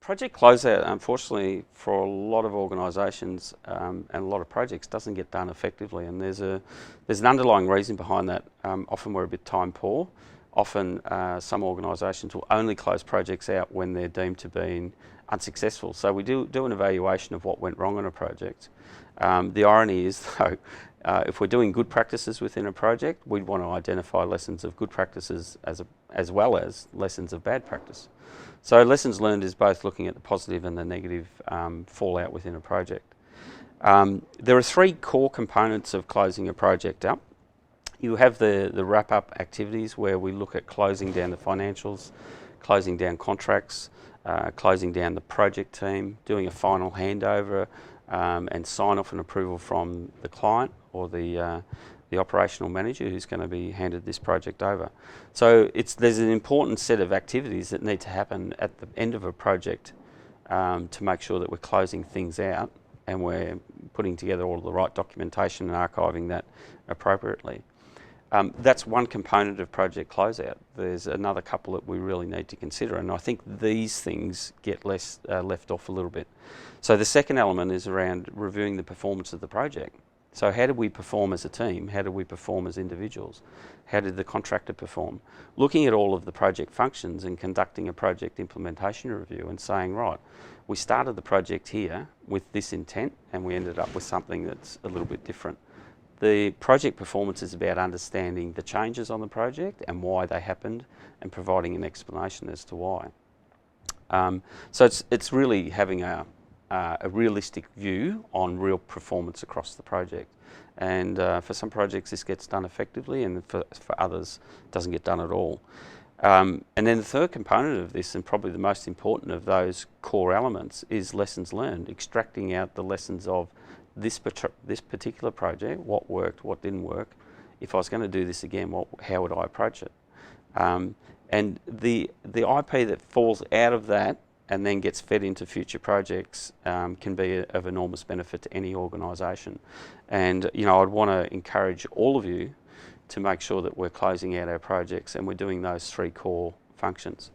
Project closeout, unfortunately, for a lot of organisations and a lot of projects, doesn't get done effectively, and there's an underlying reason behind that. Often we're a bit time poor. Often some organisations will only close projects out when they're deemed to be unsuccessful. So we do an evaluation of what went wrong on a project. The irony is, though, if we're doing good practices within a project, we'd want to identify lessons of good practices as well as lessons of bad practice. So lessons learned is both looking at the positive and the negative fallout within a project. There are three core components of closing a project up. You have the wrap-up activities where we look at closing down the financials, closing down contracts, closing down the project team, doing a final handover and sign-off and approval from the client or the operational manager who's going to be handed this project over. So there's an important set of activities that need to happen at the end of a project to make sure that we're closing things out and we're putting together all of the right documentation and archiving that appropriately. That's one component of project closeout. There's another couple that we really need to consider, and I think these things get left off a little bit. So the second element is around reviewing the performance of the project. So how did we perform as a team? How did we perform as individuals? How did the contractor perform? Looking at all of the project functions and conducting a project implementation review and saying, right, we started the project here with this intent and we ended up with something that's a little bit different. The project performance is about understanding the changes on the project and why they happened and providing an explanation as to why. So it's really having a realistic view on real performance across the project. And for some projects this gets done effectively, and for others it doesn't get done at all. And then the third component of this, and probably the most important of those core elements, is lessons learned, extracting out the lessons of this particular project, what worked, what didn't work. If I was going to do this again, how would I approach it? And the IP that falls out of that and then gets fed into future projects can be of enormous benefit to any organisation. And I'd want to encourage all of you to make sure that we're closing out our projects and we're doing those three core functions.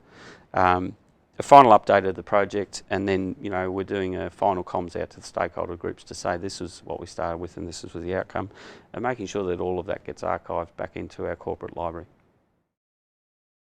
A final update of the project, and then we're doing a final comms out to the stakeholder groups to say this is what we started with and this is the outcome, and making sure that all of that gets archived back into our corporate library.